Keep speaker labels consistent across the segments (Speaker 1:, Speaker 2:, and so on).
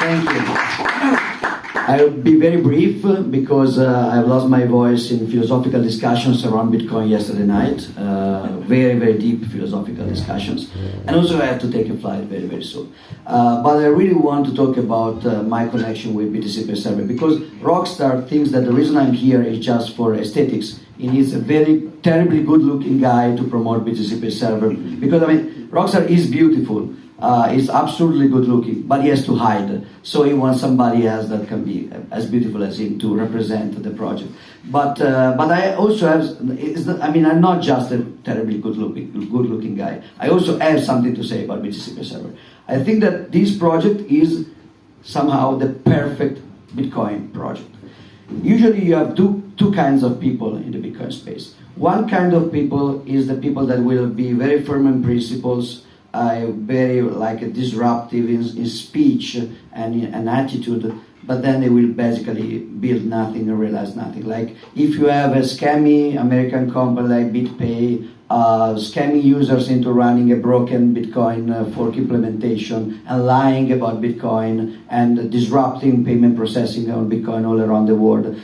Speaker 1: Thank you. I'll be very brief because I've lost my voice in philosophical discussions around Bitcoin yesterday night. Very, very deep philosophical discussions. And also I have to take a flight very, very soon. But I really want to talk about my connection with BTCPAY Server, because Rockstar thinks that the reason I'm here is just for aesthetics. He needs a very terribly good-looking guy to promote BTCPAY Server. Because, I mean, Rockstar is beautiful. Is absolutely good looking, but he has to hide. So he wants somebody else that can be as beautiful as him to represent the project. But I also have, I'm not just a terribly good looking guy. I also have something to say about BTCPAY Server. I think that this project is somehow the perfect Bitcoin project. Usually you have two kinds of people in the Bitcoin space. One kind of people is the people that will be very firm in principles, very disruptive in speech and in attitude, but then they will basically build nothing and realize nothing. Like if you have a scammy American company like BitPay, scamming users into running a broken Bitcoin fork implementation and lying about Bitcoin and disrupting payment processing on Bitcoin all around the world.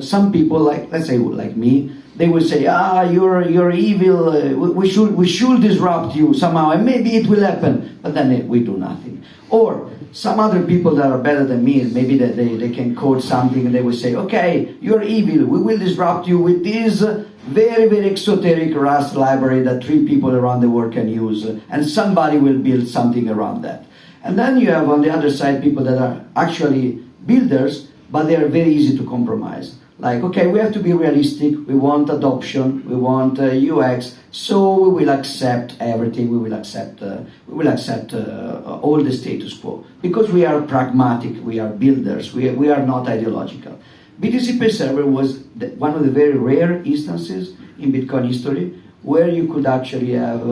Speaker 1: Some people, let's say like me, they will say, you're evil, we should disrupt you somehow, and maybe it will happen, but then we do nothing. Or some other people that are better than me, maybe that they can code something and they will say, okay, you're evil, we will disrupt you with this very, very exoteric Rust library that 3 people around the world can use, and somebody will build something around that. And then you have on the other side people that are actually builders, but they are very easy to compromise. Like, okay, we have to be realistic, we want adoption, we want UX, so we will accept everything, we will accept all the status quo. Because we are pragmatic, we are builders, we are not ideological. BTCPAY Server was one of the very rare instances in Bitcoin history where you could actually have,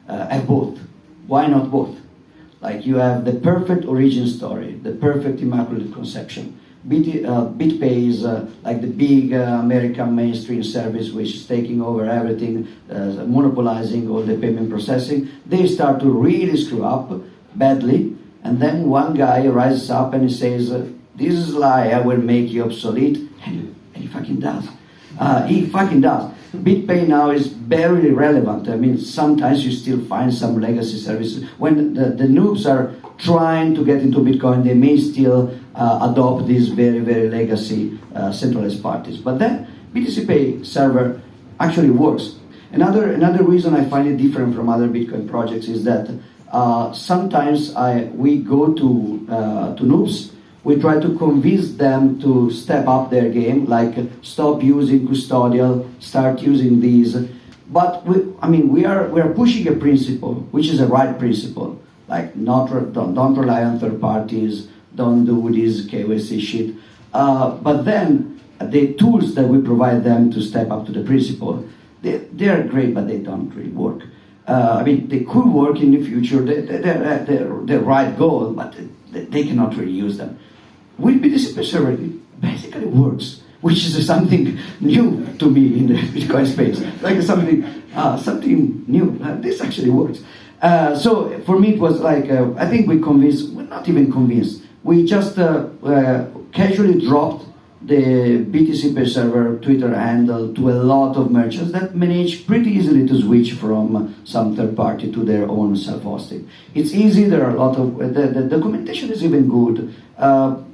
Speaker 1: have both. Why not both? Like you have the perfect origin story, the perfect immaculate conception. BitPay is like the big American mainstream service which is taking over everything, monopolizing all the payment processing. They start to really screw up badly, and then one guy rises up and he says, this is a lie, I will make you obsolete, and he fucking does. He fucking does. BitPay now is barely relevant. I mean, sometimes you still find some legacy services. When the noobs are trying to get into Bitcoin, they may still adopt these very, very legacy centralized parties. But then BTCPAY Server actually works. Another reason I find it different from other Bitcoin projects is that sometimes we go to noobs. We try to convince them to step up their game, like stop using custodial, start using these. But we are pushing a principle, which is a right principle, like don't rely on third parties, don't do this KYC shit. But then the tools that we provide them to step up to the principle, they are great, but they don't really work. They could work in the future. They're the right goal, but they cannot really use them. With BTCPAY Server, it basically works, which is something new to me in the Bitcoin space. Like something new. This actually works. So for me, it was like, I think we convinced, we're not even convinced. We just casually dropped the BTCPAY Server Twitter handle to a lot of merchants that manage pretty easily to switch from some third party to their own self-hosting. It's easy, there are a lot of, the documentation is even good.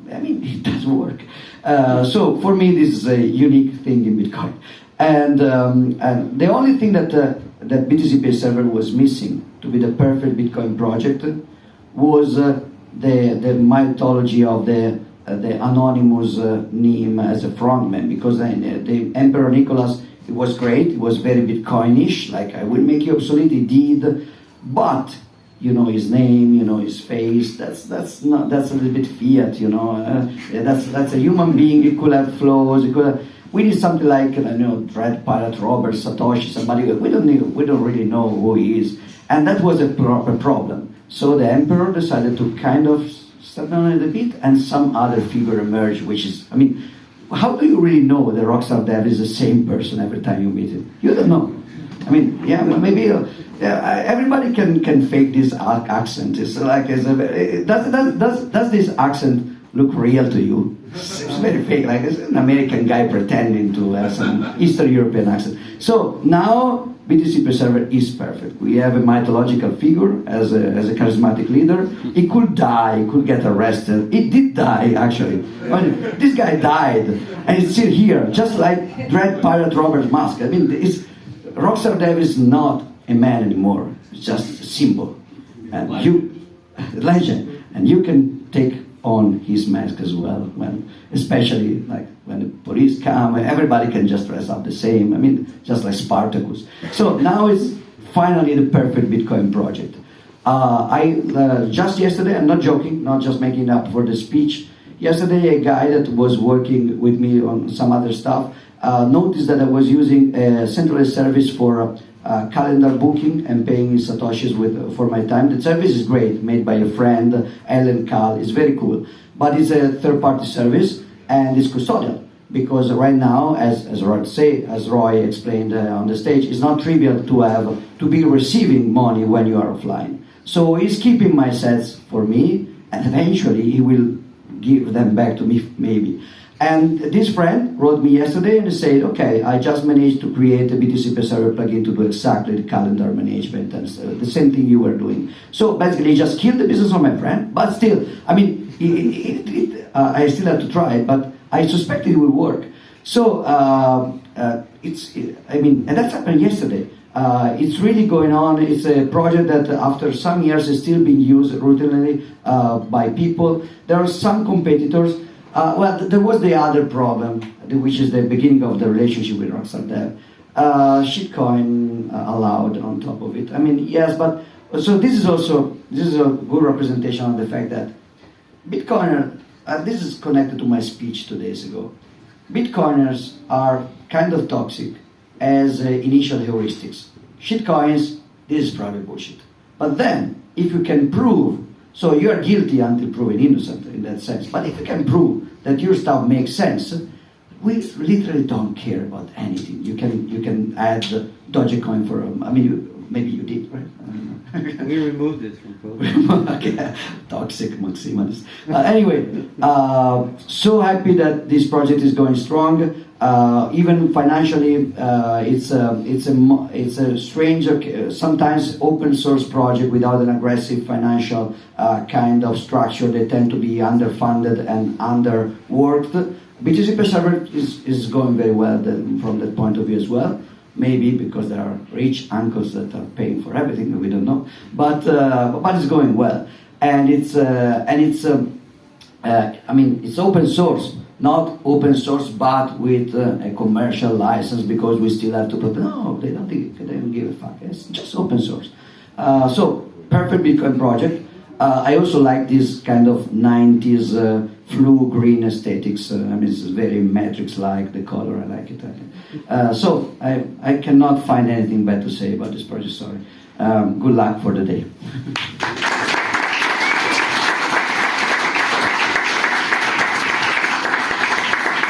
Speaker 1: It does work. So for me, this is a unique thing in Bitcoin. And the only thing that BTCPAY Server was missing to be the perfect Bitcoin project was the mythology of the anonymous name as a frontman, because the Emperor Nicholas, it was great, it was very Bitcoinish, like I will make you obsolete, he did, but you know his name, you know his face, that's a little bit fiat, that's a human being, it could have flaws, we need something like, Dread Pirate Robert, Satoshi, somebody, we don't really know who he is, and that was a proper problem. So the Emperor decided to kind of step down a little bit, and some other figure emerged, which is, how do you really know the Rockstar dev is the same person every time you meet him? You don't know. I mean, yeah, maybe everybody can fake this accent. It's like, does this accent look real to you? It's very fake, like it's an American guy pretending to have some Eastern European accent. So now BTCPAY Server is perfect. We have a mythological figure as a charismatic leader. He could die, he could get arrested. He did die, actually. I mean, this guy died, and he's still here, just like Dread Pirate Robert Musk. I mean, Rockstar Dev is not a man anymore. It's just a symbol. And legend. And you can take on his mask as well, especially like when the police come, everybody can just dress up the same. I mean, just like Spartacus. So now it's finally the perfect Bitcoin project. Just yesterday, I'm not joking, not just making up for the speech. Yesterday, a guy that was working with me on some other stuff noticed that I was using a centralized service for calendar booking and paying satoshis for my time. The service is great, made by a friend, 𝗿𝗵𝐾𝐿. It's very cool, but it's a third-party service and it's custodial because right now, as Roy explained on the stage, it's not trivial to be receiving money when you are offline. So he's keeping my sets for me, and eventually he will give them back to me, maybe. And this friend wrote me yesterday and said, okay, I just managed to create a BTCPAY Server plugin to do exactly the calendar management and the same thing you were doing. So basically, he just killed the business of my friend, but still, I mean, I still have to try it, but I suspect it will work. So, and that's happened yesterday. It's really going on. It's a project that after some years is still being used routinely by people. There are some competitors. Well, there was the other problem, which is the beginning of the relationship with Rockstar Dev. Shitcoin allowed on top of it. I mean, yes, but so this is a good representation of the fact that Bitcoiner. This is connected to my speech 2 days ago. Bitcoiners are kind of toxic as initial heuristics. Shitcoins, this is probably bullshit. But then, if you can prove, so you are guilty until proven innocent in that sense, but if you can prove that your stuff makes sense, we literally don't care about anything. You can add Dogecoin for, maybe you did, right?
Speaker 2: We removed it from Prova.
Speaker 1: Okay. Toxic maximalist. Anyway, so happy that this project is going strong. Even financially, it's a strange, sometimes open source project without an aggressive financial kind of structure. They tend to be underfunded and underworked. BTCPAY Server is going very well from that point of view as well. Maybe because there are rich uncles that are paying for everything, we don't know. But it's going well, and it's open source. Not open source, but with a commercial license, because we still have to protect. No, they don't give a fuck. It's just open source. So perfect Bitcoin project. I also like this kind of 90s flu green aesthetics. It's very Matrix-like, the color. I like it. So I cannot find anything bad to say about this project. Sorry. Good luck for the day.